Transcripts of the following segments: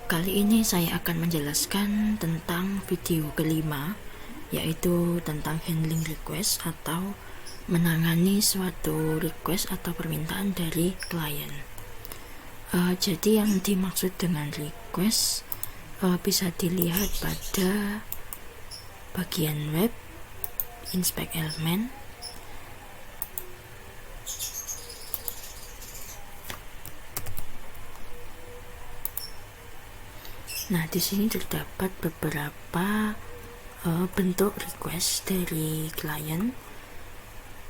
Kali ini saya akan menjelaskan tentang video kelima, yaitu tentang handling request atau menangani suatu request atau permintaan dari klien. Jadi yang dimaksud dengan request bisa dilihat pada bagian web, inspect element, nah, di sini terdapat beberapa bentuk request dari klien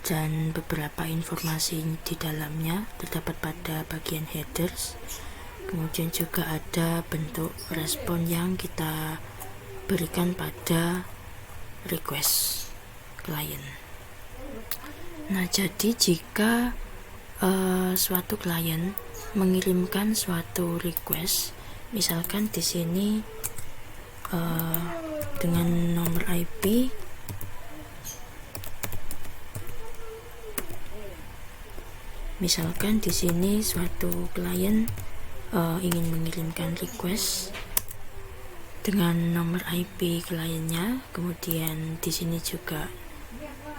dan beberapa informasi di dalamnya terdapat pada bagian headers. Kemudian juga ada bentuk respon yang kita berikan pada request klien. Nah, jadi jika suatu klien mengirimkan suatu request, misalkan di sini dengan nomor IP misalkan di sini suatu klien ingin mengirimkan request dengan nomor IP kliennya, kemudian di sini juga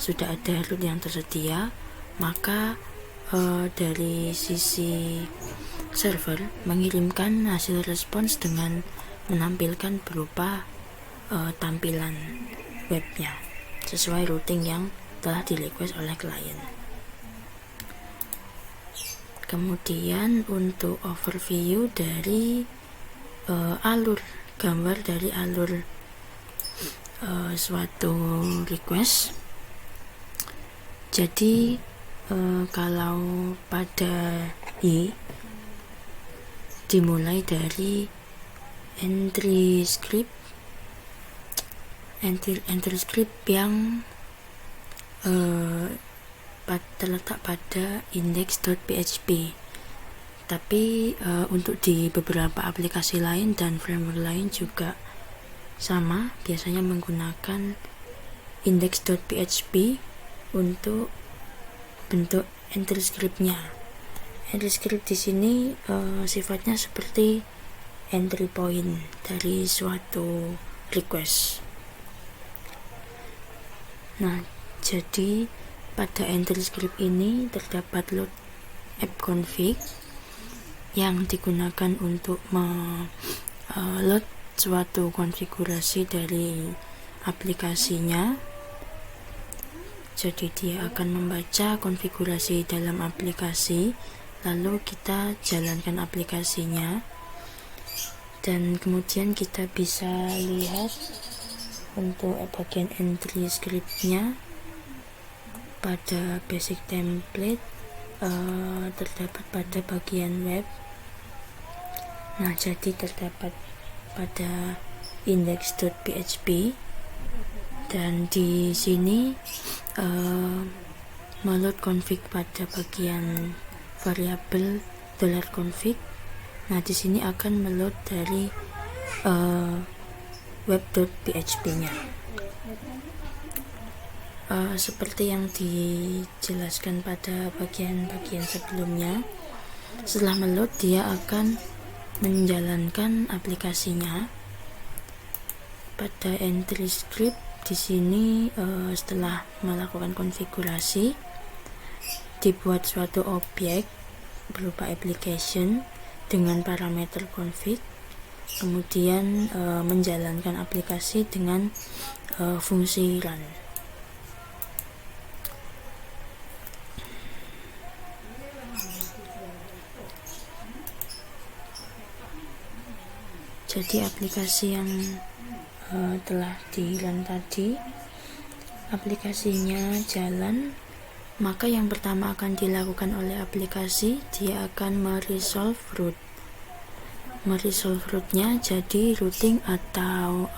sudah ada root yang tersedia, maka dari sisi server mengirimkan hasil respons dengan menampilkan berupa tampilan webnya sesuai routing yang telah di request oleh klien. Kemudian untuk overview dari alur gambar dari alur suatu request. Jadi kalau pada dimulai dari entry script yang terletak pada index.php. Tapi untuk di beberapa aplikasi lain dan framework lain juga sama, biasanya menggunakan index.php untuk bentuk entry scriptnya. Entry script di sini sifatnya seperti entry point dari suatu request. Nah, jadi pada entry script ini terdapat load app config yang digunakan untuk load suatu konfigurasi dari aplikasinya. Jadi dia akan membaca konfigurasi dalam aplikasi, lalu kita jalankan aplikasinya, dan kemudian kita bisa lihat untuk bagian entry scriptnya pada basic template terdapat pada bagian web. Nah, jadi terdapat pada index.php, dan di sini meload config pada bagian variabel $config. Nah, di sini akan meload dari web.php-nya. Seperti yang dijelaskan pada bagian-bagian sebelumnya, setelah meload dia akan menjalankan aplikasinya. Pada entry script di sini setelah melakukan konfigurasi, dibuat suatu objek berupa application dengan parameter config, kemudian menjalankan aplikasi dengan fungsi run. Jadi aplikasi yang telah di run tadi, aplikasinya jalan, maka yang pertama akan dilakukan oleh aplikasi, dia akan meresolve root. Meresolve rootnya jadi routing atau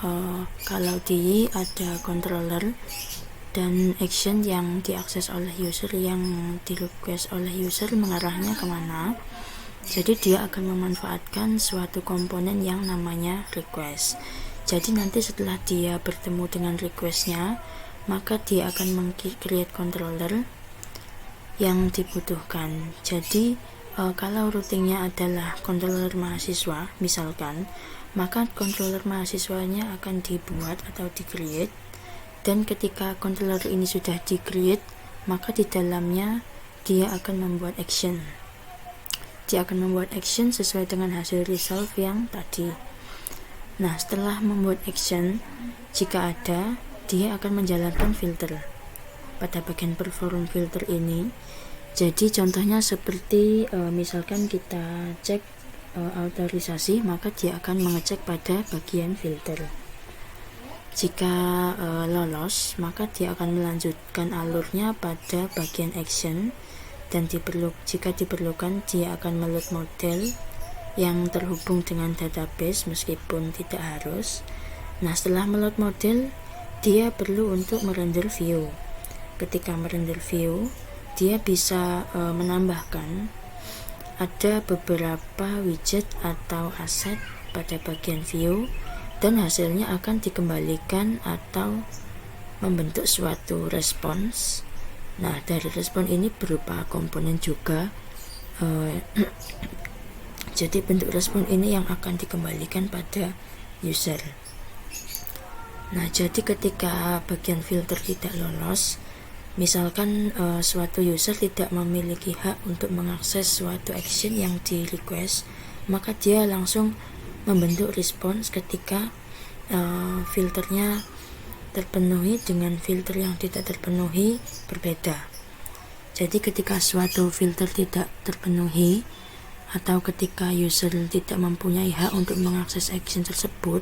kalau di ada controller dan action yang diakses oleh user, yang di request oleh user mengarahnya kemana. Jadi dia akan memanfaatkan suatu komponen yang namanya request. Jadi nanti setelah dia bertemu dengan requestnya, maka dia akan meng-create controller yang dibutuhkan. Jadi Kalau routingnya adalah controller mahasiswa misalkan, maka controller mahasiswanya akan dibuat atau di-create, dan ketika controller ini sudah di-create, maka di dalamnya dia akan membuat action. Dia akan membuat action sesuai dengan hasil resolve yang tadi. Nah, setelah membuat action, jika ada, dia akan menjalankan filter. Pada bagian perform filter ini, jadi contohnya seperti misalkan kita cek autorisasi, maka dia akan mengecek pada bagian filter. Jika lolos, maka dia akan melanjutkan alurnya pada bagian action, dan jika diperlukan dia akan meload model yang terhubung dengan database meskipun tidak harus. Nah, setelah meload model, dia perlu untuk merender view. Ketika merender view, dia bisa menambahkan ada beberapa widget atau aset pada bagian view, dan hasilnya akan dikembalikan atau membentuk suatu respons. Nah, dari respon ini berupa komponen juga. Jadi bentuk respon ini yang akan dikembalikan pada user. Nah, jadi ketika bagian filter tidak lolos, misalkan suatu user tidak memiliki hak untuk mengakses suatu action yang di request, maka dia langsung membentuk respons ketika filternya terpenuhi dengan filter yang tidak terpenuhi berbeda. Jadi ketika suatu filter tidak terpenuhi atau ketika user tidak mempunyai hak untuk mengakses action tersebut,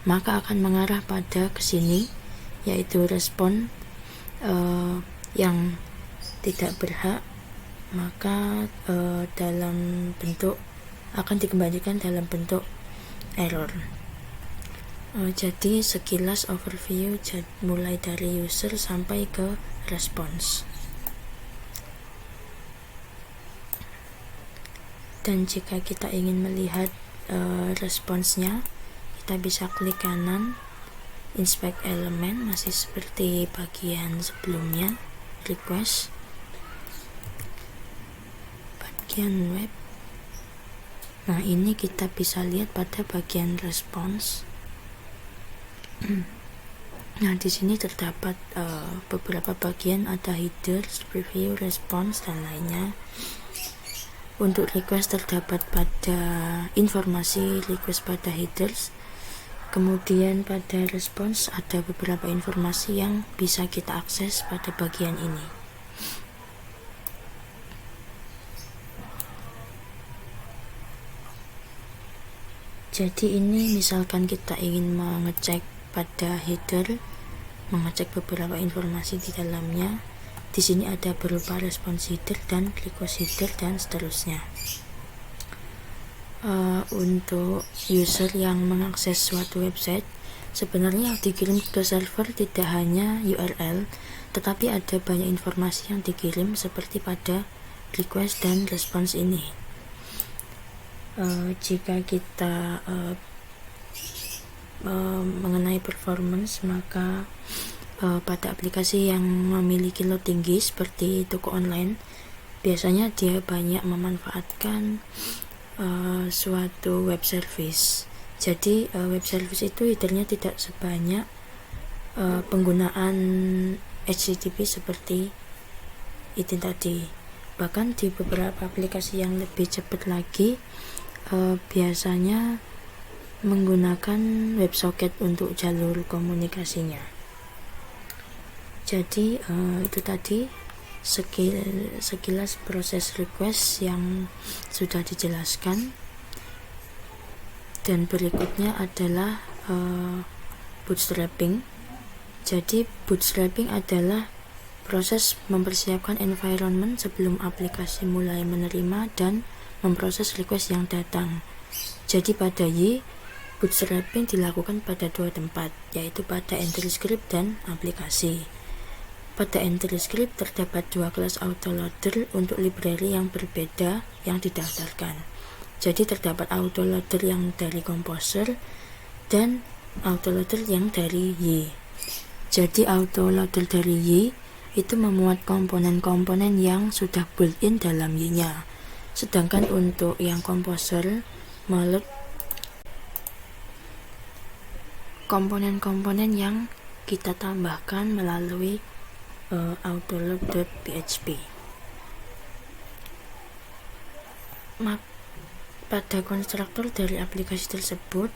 maka akan mengarah pada kesini, yaitu respon yang tidak berhak, maka dalam bentuk akan dikembalikan dalam bentuk error. Jadi sekilas overview mulai dari user sampai ke response. Dan jika kita ingin melihat responsnya, kita bisa klik kanan, inspect element, masih seperti bagian sebelumnya, request, bagian web. Nah, ini kita bisa lihat pada bagian response. Nah, di sini terdapat beberapa bagian, ada header, preview, response, dan lainnya. Untuk request terdapat pada informasi request pada headers. Kemudian pada response ada beberapa informasi yang bisa kita akses pada bagian ini. Jadi ini misalkan kita ingin mengecek pada header, mengecek beberapa informasi di dalamnya. Di sini ada berupa response header dan request header dan seterusnya. Untuk user yang mengakses suatu website, sebenarnya yang dikirim ke server tidak hanya URL, tetapi ada banyak informasi yang dikirim seperti pada request dan response ini. Jika kita mengenai performance, maka pada aplikasi yang memiliki load tinggi seperti toko online, biasanya dia banyak memanfaatkan suatu web service. Jadi web service itu headernya tidak sebanyak penggunaan HTTP seperti itu tadi. Bahkan di beberapa aplikasi yang lebih cepat lagi, biasanya menggunakan WebSocket untuk jalur komunikasinya. Jadi itu tadi sekilas proses request yang sudah dijelaskan. Dan berikutnya adalah bootstrapping. Jadi bootstrapping adalah proses mempersiapkan environment sebelum aplikasi mulai menerima dan memproses request yang datang. Jadi pada Y, bootstrapping dilakukan pada dua tempat, yaitu pada entry script dan aplikasi. Pada entry script terdapat dua kelas autoloader untuk library yang berbeda yang didaftarkan. Jadi terdapat autoloader yang dari Composer dan autoloader yang dari Y. Jadi autoloader dari Y itu memuat komponen-komponen yang sudah built-in dalam Y-nya. Sedangkan untuk yang composer meload komponen-komponen yang kita tambahkan melalui autoload.php. Pada konstruktor dari aplikasi tersebut,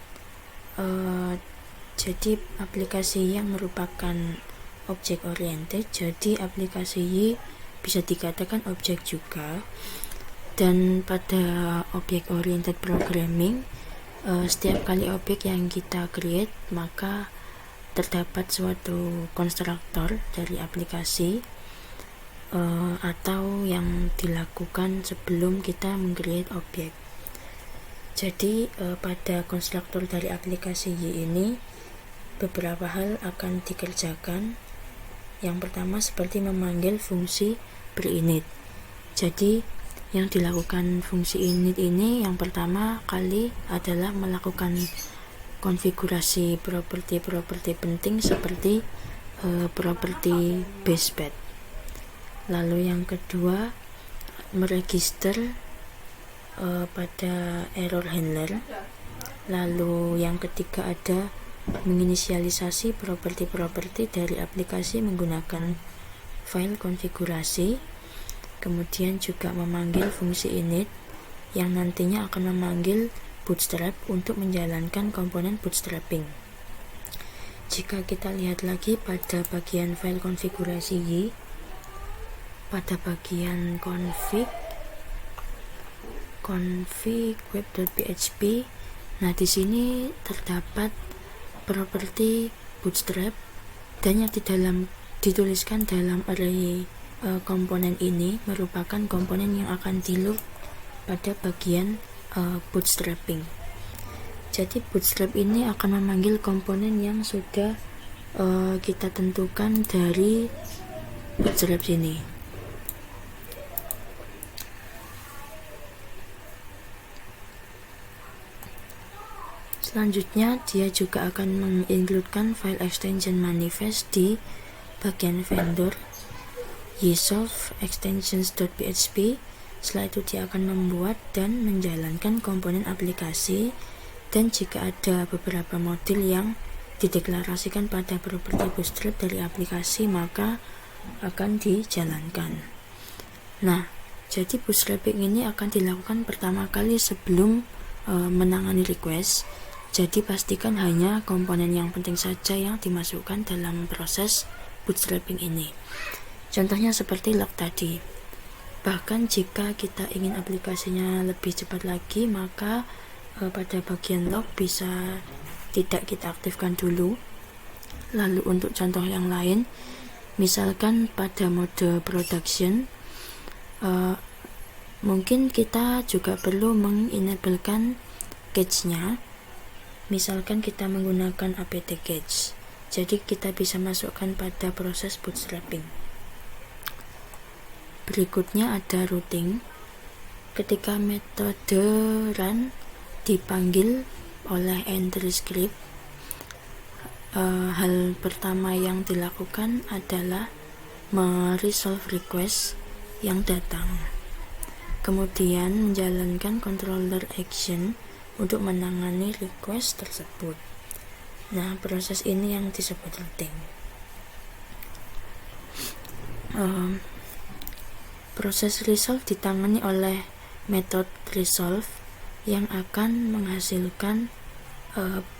jadi aplikasi yang merupakan objek oriented, jadi aplikasi Y bisa dikatakan objek juga. Dan pada objek oriented programming, setiap kali objek yang kita create, maka terdapat suatu konstruktor dari aplikasi atau yang dilakukan sebelum kita meng-create objek. Jadi pada konstruktor dari aplikasi Y ini beberapa hal akan dikerjakan. Yang pertama seperti memanggil fungsi berinit. Jadi yang dilakukan fungsi init ini yang pertama kali adalah melakukan konfigurasi properti-properti penting seperti properti basebed. Lalu yang kedua meregister pada error handler. Lalu yang ketiga ada menginisialisasi properti-properti dari aplikasi menggunakan file konfigurasi. Kemudian juga memanggil fungsi init yang nantinya akan memanggil bootstrap untuk menjalankan komponen bootstrapping. Jika kita lihat lagi pada bagian file konfigurasi Y, pada bagian config web.php, nah di sini terdapat properti bootstrap dan yang dituliskan dalam array komponen ini merupakan komponen yang akan di-loop pada bagian bootstrapping. Jadi bootstrap ini akan memanggil komponen yang sudah kita tentukan dari bootstrap sini. Selanjutnya dia juga akan mengincludekan file extension manifest di bagian vendor ysolve extensions.php. Setelah itu dia akan membuat dan menjalankan komponen aplikasi, dan jika ada beberapa modul yang dideklarasikan pada properti bootstrap dari aplikasi maka akan dijalankan. Nah, jadi bootstrapping ini akan dilakukan pertama kali sebelum menangani request. Jadi pastikan hanya komponen yang penting saja yang dimasukkan dalam proses bootstrapping ini. Contohnya seperti log tadi. Bahkan jika kita ingin aplikasinya lebih cepat lagi, maka pada bagian log bisa tidak kita aktifkan dulu. Lalu untuk contoh yang lain, misalkan pada mode production, mungkin kita juga perlu mengenablekan cache-nya. Misalkan kita menggunakan apt cache, jadi kita bisa masukkan pada proses bootstrapping. Berikutnya ada routing. Ketika metode run dipanggil oleh entry script, hal pertama yang dilakukan adalah meresolve request yang datang, kemudian menjalankan controller action untuk menangani request tersebut. Nah, proses ini yang disebut routing. Proses resolve ditangani oleh metode resolve yang akan menghasilkan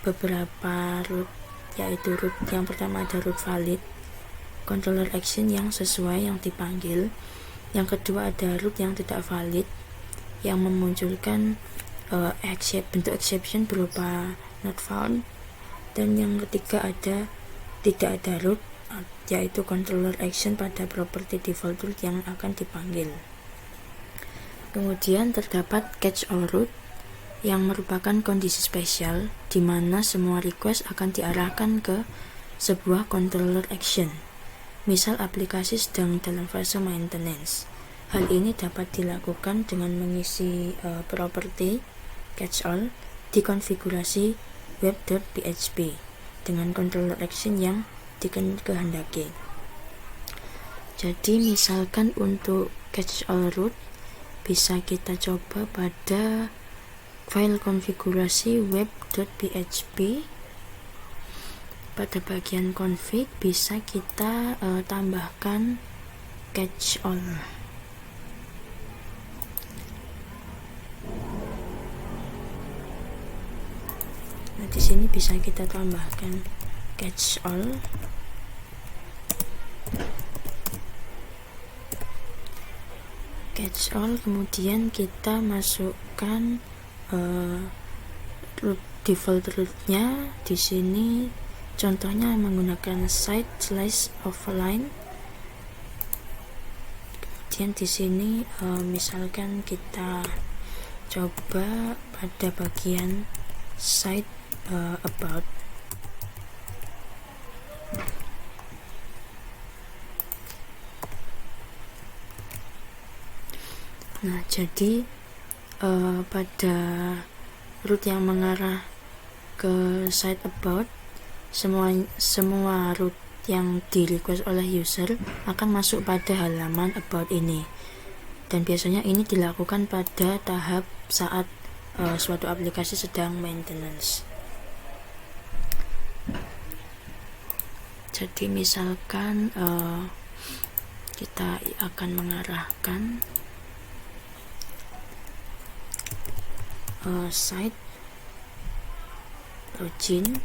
beberapa root, yaitu root yang pertama ada root valid, controller action yang sesuai yang dipanggil. Yang kedua ada root yang tidak valid yang memunculkan bentuk exception berupa not found. Dan yang ketiga ada tidak ada root, yaitu controller action pada property default root yang akan dipanggil. Kemudian terdapat catch all root yang merupakan kondisi spesial di mana semua request akan diarahkan ke sebuah controller action. Misal aplikasi sedang dalam fase maintenance. Hal ini dapat dilakukan dengan mengisi properti catch all di konfigurasi web.php dengan controller action yang dikehendaki. Jadi misalkan untuk catch all root bisa kita coba pada file konfigurasi web.php. Pada bagian config bisa kita tambahkan catch all. Nah, di sini bisa kita tambahkan catch all. Catch all, kemudian kita masukkan default rootnya. Di sini contohnya menggunakan site/offline. Kemudian di sini misalkan kita coba pada bagian site about. Nah, jadi pada root yang mengarah ke site about, semua root yang di request oleh user akan masuk pada halaman about ini. Dan biasanya ini dilakukan pada tahap saat suatu aplikasi sedang maintenance. Jadi misalkan kita akan mengarahkan site login.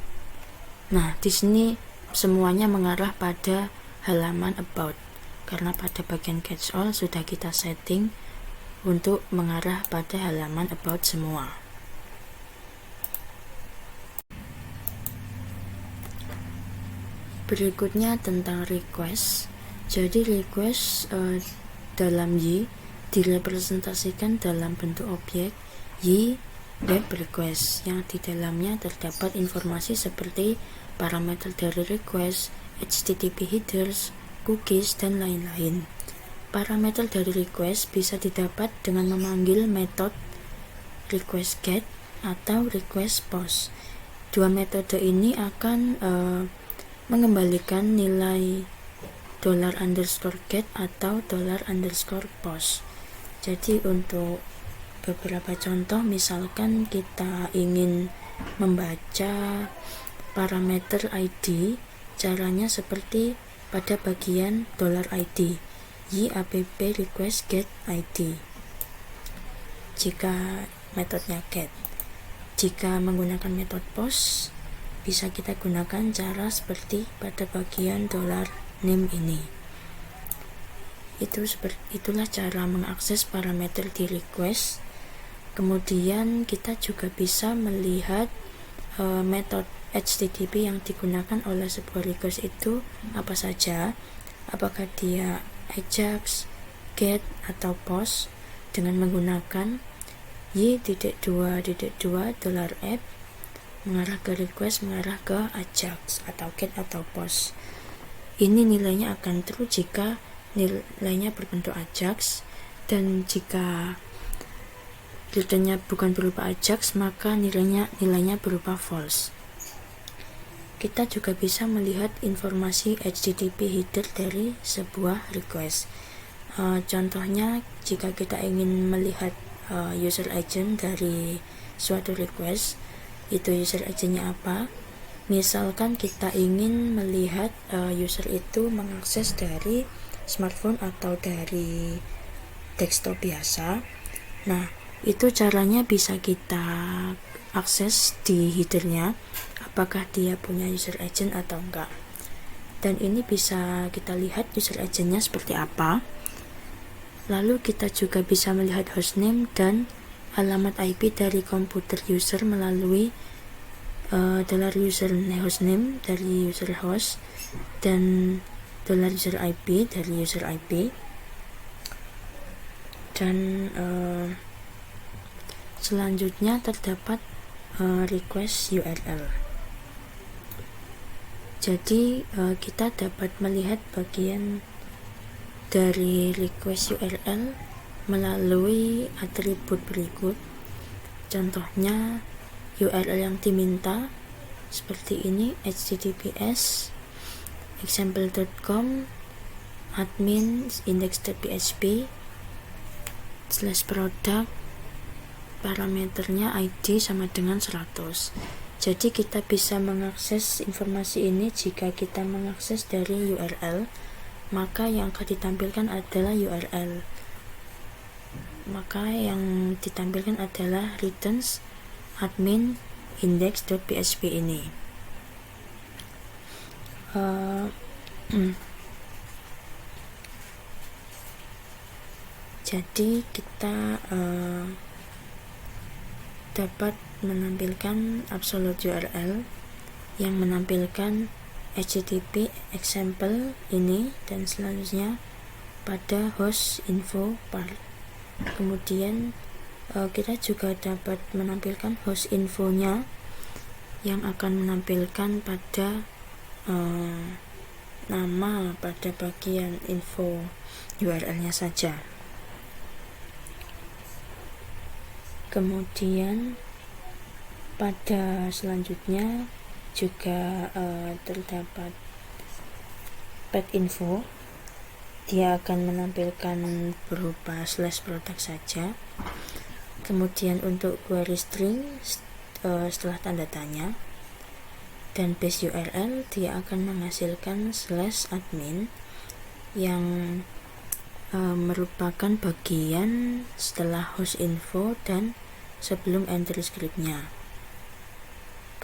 Nah, di sini semuanya mengarah pada halaman about, karena pada bagian catch all sudah kita setting untuk mengarah pada halaman about semua. Berikutnya tentang request. Jadi request dalam Y direpresentasikan dalam bentuk objek Y web request, yang di dalamnya terdapat informasi seperti parameter dari request, HTTP headers, cookies, dan lain-lain. Parameter dari request bisa didapat dengan memanggil metode request get atau request post. Dua metode ini akan mengembalikan nilai $_get atau $_post. Jadi untuk beberapa contoh, misalkan kita ingin membaca parameter ID, caranya seperti pada bagian $ID y app request get ID jika metodenya get. Jika menggunakan metode post, bisa kita gunakan cara seperti pada bagian $name ini. Itulah cara mengakses parameter di request. Kemudian kita juga bisa melihat metode HTTP yang digunakan oleh sebuah request itu apa saja, apakah dia AJAX, GET, atau POST, dengan menggunakan y.2.2 $app mengarah ke request, mengarah ke AJAX atau GET atau POST. Ini nilainya akan true jika nilainya berbentuk AJAX, dan jika returnnya bukan berupa AJAX, maka nilainya berupa false. Kita juga bisa melihat informasi HTTP header dari sebuah request. Contohnya, jika kita ingin melihat user agent dari suatu request, itu user agentnya apa? Misalkan kita ingin melihat user itu mengakses dari smartphone atau dari desktop biasa. Nah, itu caranya bisa kita akses di headernya, apakah dia punya user agent atau enggak. Dan ini bisa kita lihat user agentnya seperti apa. Lalu kita juga bisa melihat hostname dan alamat IP dari komputer user melalui $user hostname dari user host dan $user IP dari user IP. Dan selanjutnya terdapat request URL. Jadi kita dapat melihat bagian dari request URL melalui atribut berikut. Contohnya URL yang diminta seperti ini: https example.com admin index.php slash product, parameternya ID sama dengan 100. Jadi kita bisa mengakses informasi ini jika kita mengakses dari URL, maka yang akan ditampilkan adalah URL. Maka yang ditampilkan adalah returns admin index.php ini. Jadi kita dapat menampilkan absolute URL yang menampilkan HTTP example ini dan selanjutnya pada host info part. Kemudian kita juga dapat menampilkan host infonya yang akan menampilkan pada nama pada bagian info URL-nya saja. Kemudian pada selanjutnya juga terdapat pet info. Dia akan menampilkan berupa slash product saja. Kemudian untuk query string setelah tanda tanya, dan base URL dia akan menghasilkan slash admin yang merupakan bagian setelah host info dan sebelum entry scriptnya.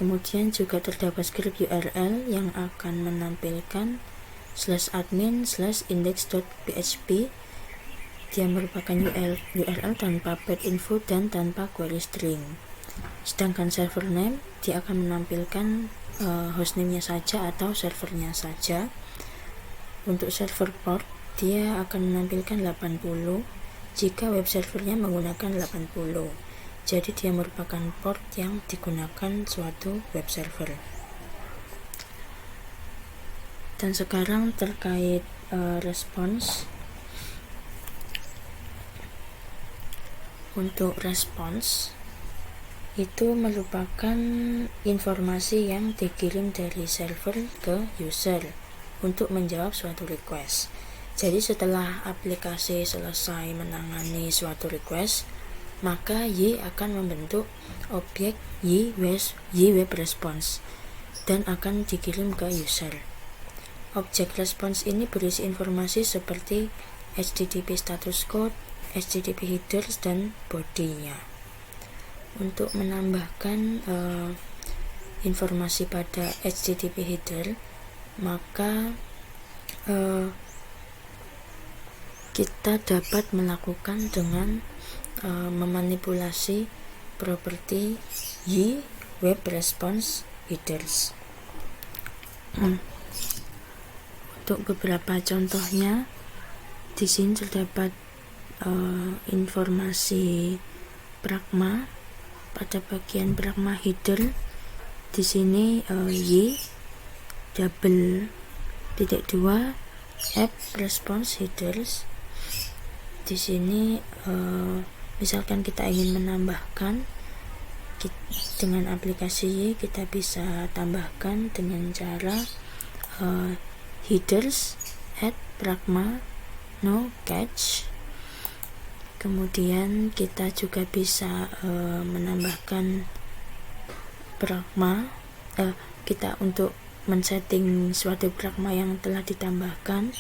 Kemudian juga terdapat script URL yang akan menampilkan slash admin slash index.php. Dia merupakan URL tanpa pet info dan tanpa query string. Sedangkan server name dia akan menampilkan hostname-nya saja atau servernya saja. Untuk server port dia akan menampilkan 80 jika web servernya menggunakan 80. Jadi dia merupakan port yang digunakan suatu web server. Dan sekarang terkait response. Untuk response itu merupakan informasi yang dikirim dari server ke user untuk menjawab suatu request. Jadi setelah aplikasi selesai menangani suatu request, maka Y akan membentuk objek Y web response dan akan dikirim ke user. Objek response ini berisi informasi seperti HTTP status code, HTTP headers, dan body-nya. Untuk menambahkan informasi pada HTTP header, maka kita dapat melakukan dengan memanipulasi properti Y web response headers. Untuk beberapa contohnya, di sini terdapat informasi pragma. Pada bagian pragma header, di sini Y double titik 2 app response headers. Di sini misalkan kita ingin menambahkan dengan aplikasi Y, kita bisa tambahkan dengan cara headers add pragma no catch. Kemudian kita juga bisa menambahkan pragma, kita untuk men-setting suatu pragma yang telah ditambahkan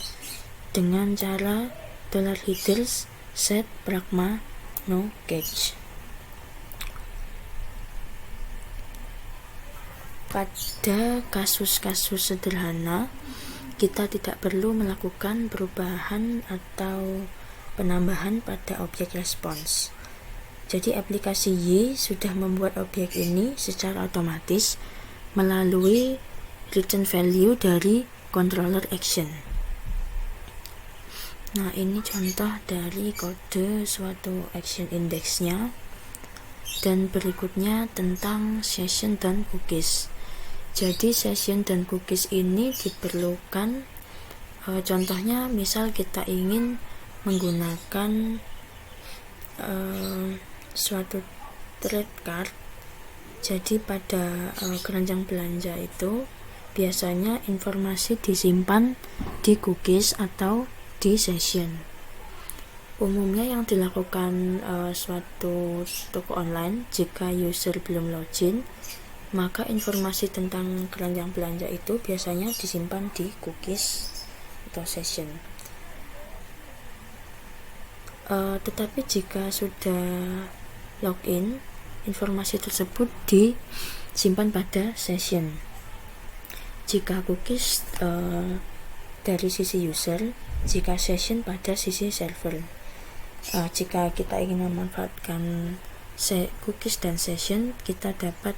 dengan cara $headers set pragma no catch. Pada kasus-kasus sederhana, kita tidak perlu melakukan perubahan atau penambahan pada objek respons. Jadi aplikasi Y sudah membuat objek ini secara otomatis melalui return value dari controller action. Nah, ini contoh dari kode suatu action indexnya. Dan berikutnya tentang session dan cookies. Jadi session dan cookies ini diperlukan, contohnya misal kita ingin menggunakan suatu trade card. Jadi pada keranjang belanja itu biasanya informasi disimpan di cookies atau di session. Umumnya yang dilakukan suatu toko online jika user belum login, maka informasi tentang keranjang belanja itu biasanya disimpan di cookies atau session. Tetapi jika sudah login, informasi tersebut disimpan pada session. Jika cookies dari sisi user, jika session pada sisi server. Jika kita ingin memanfaatkan cookies dan session, kita dapat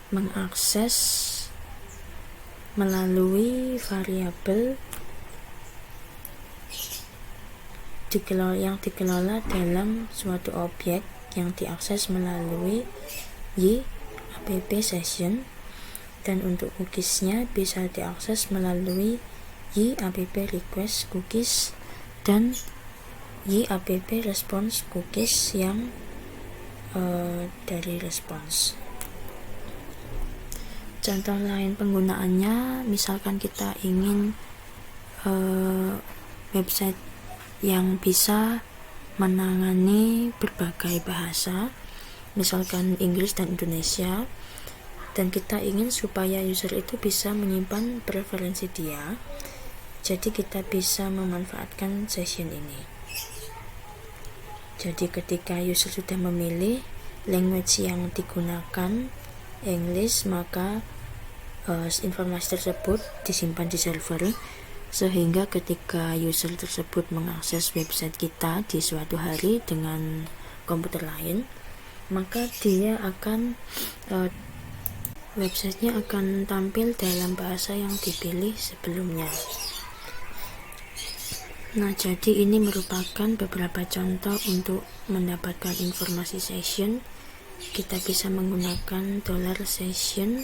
mengakses melalui variabel yang dikelola dalam suatu objek yang diakses melalui app session, dan untuk cookiesnya bisa diakses melalui app request cookies dan app response cookies yang dari response. Contoh lain penggunaannya, misalkan kita ingin website yang bisa menangani berbagai bahasa, misalkan Inggris dan Indonesia, dan kita ingin supaya user itu bisa menyimpan preferensi dia, jadi kita bisa memanfaatkan session ini. Jadi ketika user sudah memilih language yang digunakan English, maka informasi tersebut disimpan di server, sehingga ketika user tersebut mengakses website kita di suatu hari dengan komputer lain, maka dia akan websitenya akan tampil dalam bahasa yang dipilih sebelumnya. Nah, jadi ini merupakan beberapa contoh untuk mendapatkan informasi session. Kita bisa menggunakan $session.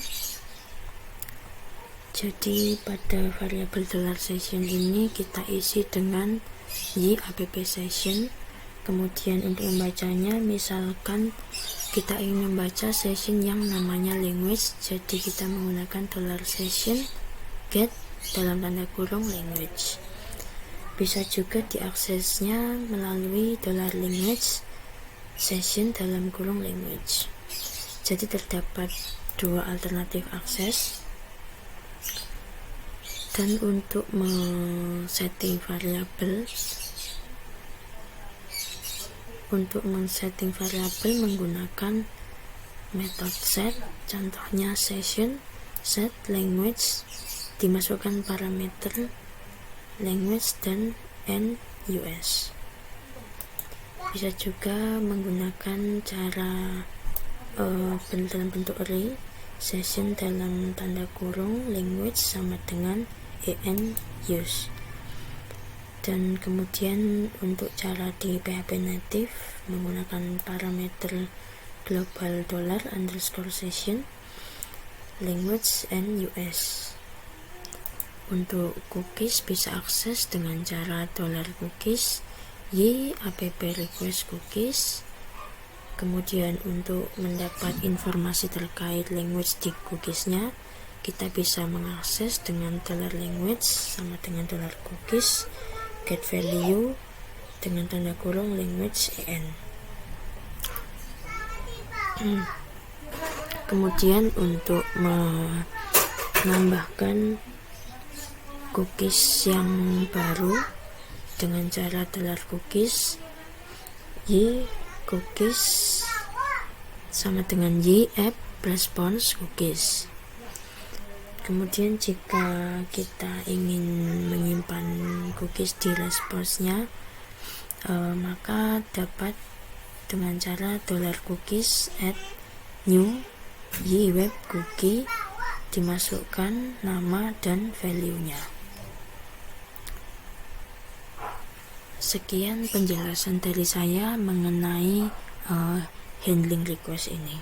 Jadi pada variabel $session ini kita isi dengan app session. Kemudian untuk membacanya, misalkan kita ingin membaca session yang namanya language, jadi kita menggunakan $session get dalam tanda kurung language. Bisa juga diaksesnya melalui $language session dalam kurung language. Jadi terdapat dua alternatif akses. Dan untuk men-setting variabel menggunakan metode set, contohnya session set language, dimasukkan parameter language dan NUS. Bisa juga menggunakan cara dalam bentuk array, session dalam tanda kurung language sama dengan use. Dan kemudian untuk cara di PHP native menggunakan parameter global $_session language NUS. Untuk cookies bisa akses dengan cara $cookies app request cookies. Kemudian untuk mendapat informasi terkait language di cookiesnya, kita bisa mengakses dengan $language sama dengan $cookies get value dengan tanda kurung language en. Kemudian untuk menambahkan cookies yang baru dengan cara $cookies cookies sama dengan app response cookies. Kemudian jika kita ingin menyimpan cookies di response-nya, maka dapat dengan cara $cookies add new web cookie, dimasukkan nama dan value-nya. Sekian penjelasan dari saya mengenai handling request ini.